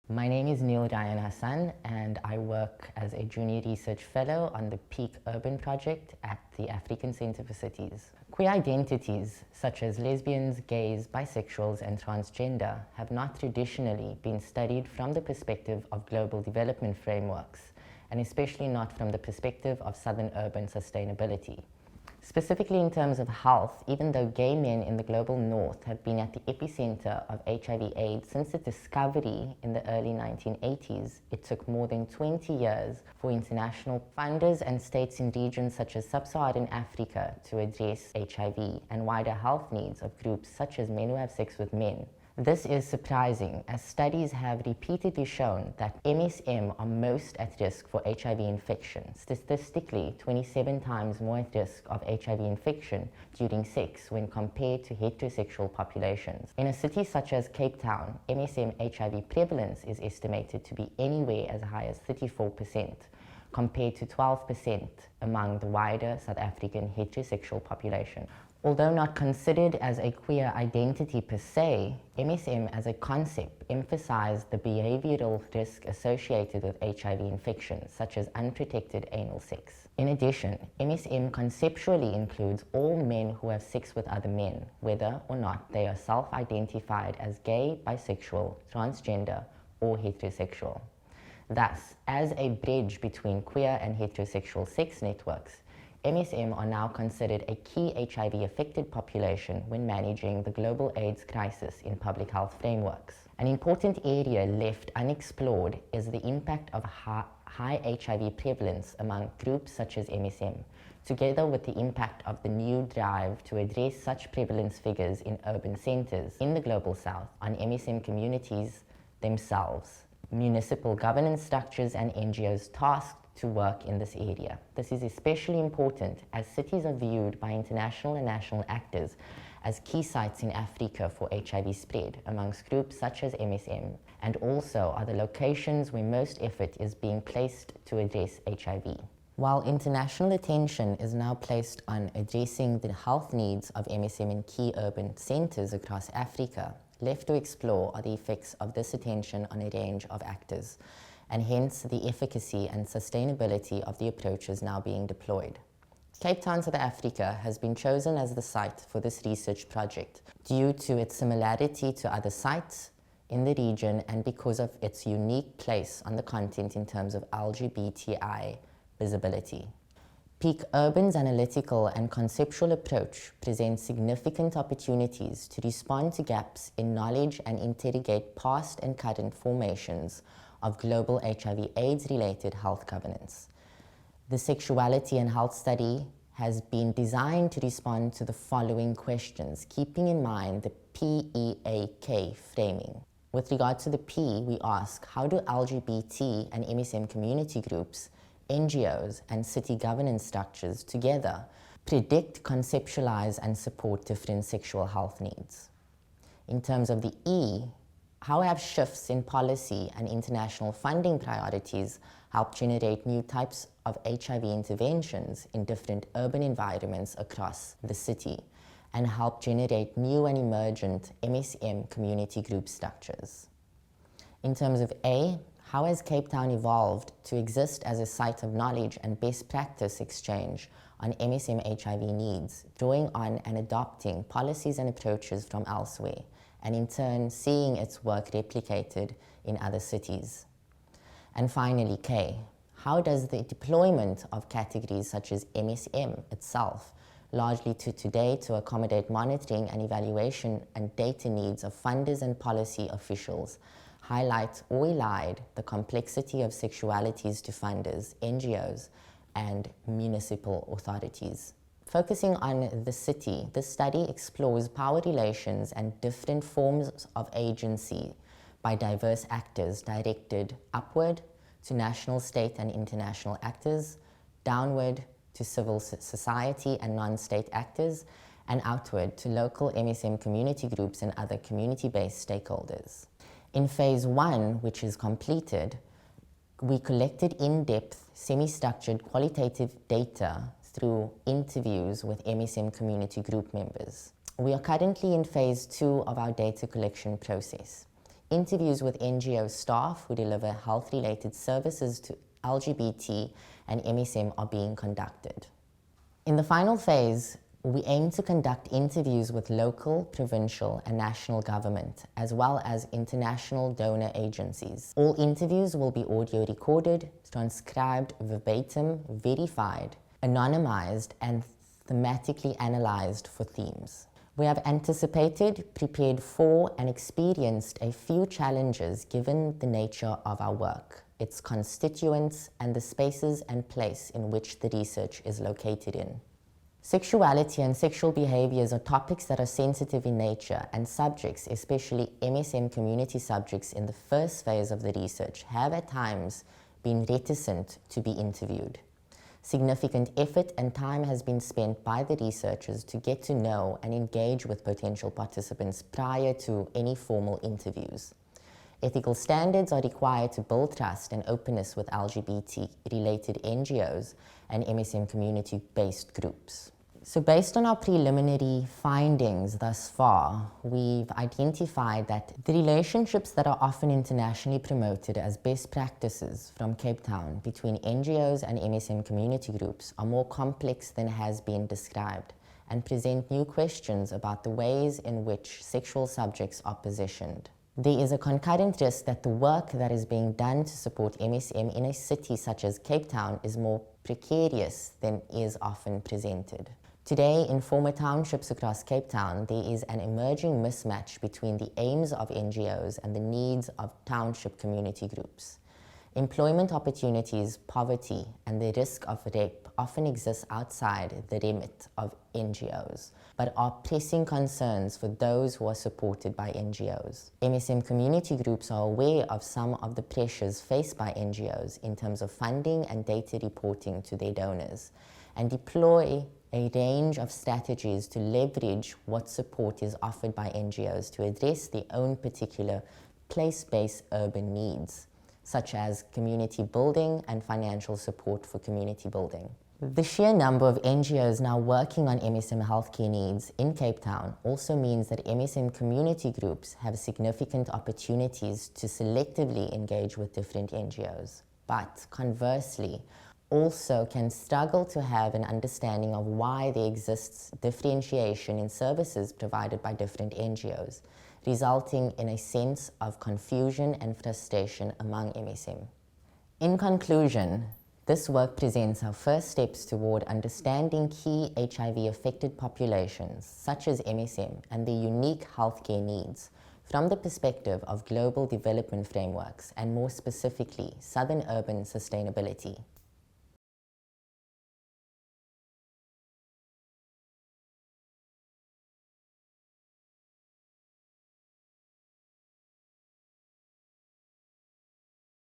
My name is Neil Hassan and I work as a Junior Research Fellow on the Peak Urban Project at the African Centre for Cities. Queer identities such as lesbians, gays, bisexuals and transgender have not traditionally been studied from the perspective of global development frameworks, and especially not from the perspective of southern urban sustainability. Specifically in terms of health, even though gay men in the global north have been at the epicenter of HIV/AIDS since its discovery in the early 1980s, it took more than 20 years for international funders and states in regions such as sub-Saharan Africa to address HIV and wider health needs of groups such as men who have sex with men. This is surprising, as studies have repeatedly shown that MSM are most at risk for HIV infection, statistically 27 times more at risk of HIV infection during sex when compared to heterosexual populations. In a city such as Cape Town, MSM HIV prevalence is estimated to be anywhere as high as 34%, compared to 12% among the wider South African heterosexual population. Although not considered as a queer identity per se, MSM as a concept emphasized the behavioral risk associated with HIV infection, such as unprotected anal sex. In addition, MSM conceptually includes all men who have sex with other men, whether or not they are self-identified as gay, bisexual, transgender, or heterosexual. Thus, as a bridge between queer and heterosexual sex networks, MSM are now considered a key HIV-affected population when managing the global AIDS crisis in public health frameworks. An important area left unexplored is the impact of high HIV prevalence among groups such as MSM, together with the impact of the new drive to address such prevalence figures in urban centers in the Global South on MSM communities themselves, municipal governance structures and NGOs tasked to work in this area. This is especially important as cities are viewed by international and national actors as key sites in Africa for HIV spread amongst groups such as MSM, and also are the locations where most effort is being placed to address HIV. While international attention is now placed on addressing the health needs of MSM in key urban centers across Africa, left to explore are the effects of this attention on a range of actors, and hence the efficacy and sustainability of the approaches now being deployed. Cape Town, South Africa has been chosen as the site for this research project due to its similarity to other sites in the region and because of its unique place on the continent in terms of LGBTI visibility. Peak Urban's analytical and conceptual approach presents significant opportunities to respond to gaps in knowledge and interrogate past and current formations of global HIV/AIDS-related health governance. The sexuality and health study has been designed to respond to the following questions, keeping in mind the PEAK framing. With regard to the P, we ask, how do LGBT and MSM community groups, NGOs, and city governance structures together predict, conceptualize, and support different sexual health needs? In terms of the E, how have shifts in policy and international funding priorities helped generate new types of HIV interventions in different urban environments across the city and help generate new and emergent MSM community group structures? In terms of A, how has Cape Town evolved to exist as a site of knowledge and best practice exchange on MSM HIV needs, drawing on and adopting policies and approaches from elsewhere, and in turn seeing its work replicated in other cities? And finally, K, how does the deployment of categories such as MSM itself, largely today to accommodate monitoring and evaluation and data needs of funders and policy officials, highlight or elide the complexity of sexualities to funders, NGOs, and municipal authorities? Focusing on the city, this study explores power relations and different forms of agency by diverse actors directed upward to national, state, and international actors, downward to civil society and non-state actors, and outward to local MSM community groups and other community-based stakeholders. In phase 1, which is completed, we collected in-depth, semi-structured qualitative data through interviews with MSM community group members. We are currently in phase 2 of our data collection process. interviews with NGO staff who deliver health-related services to LGBT and MSM are being conducted. In the final phase, we aim to conduct interviews with local, provincial, and national government, as well as international donor agencies. All interviews will be audio recorded, transcribed verbatim, verified, anonymized, and thematically analyzed for themes. We have anticipated, prepared for, and experienced a few challenges given the nature of our work, its constituents, and the spaces and place in which the research is located in. Sexuality and sexual behaviors are topics that are sensitive in nature, and subjects, especially MSM community subjects in the first phase of the research, have at times been reticent to be interviewed. Significant effort and time has been spent by the researchers to get to know and engage with potential participants prior to any formal interviews. Ethical standards are required to build trust and openness with LGBT-related NGOs and MSM community-based groups. So based on our preliminary findings thus far, we've identified that the relationships that are often internationally promoted as best practices from Cape Town between NGOs and MSM community groups are more complex than has been described and present new questions about the ways in which sexual subjects are positioned. There is a concurrent risk that the work that is being done to support MSM in a city such as Cape Town is more precarious than is often presented. Today, in former townships across Cape Town, there is an emerging mismatch between the aims of NGOs and the needs of township community groups. Employment opportunities, poverty, and the risk of rape often exist outside the remit of NGOs, but are pressing concerns for those who are supported by NGOs. MSM community groups are aware of some of the pressures faced by NGOs in terms of funding and data reporting to their donors, and deploy a range of strategies to leverage what support is offered by NGOs to address their own particular place-based urban needs, such as community building and financial support for community building. The sheer number of NGOs now working on MSM healthcare needs in Cape Town also means that MSM community groups have significant opportunities to selectively engage with different NGOs, but conversely, also can struggle to have an understanding of why there exists differentiation in services provided by different NGOs, resulting in a sense of confusion and frustration among MSM. In conclusion, this work presents our first steps toward understanding key HIV-affected populations, such as MSM, and their unique healthcare needs, from the perspective of global development frameworks, and more specifically, Southern urban sustainability.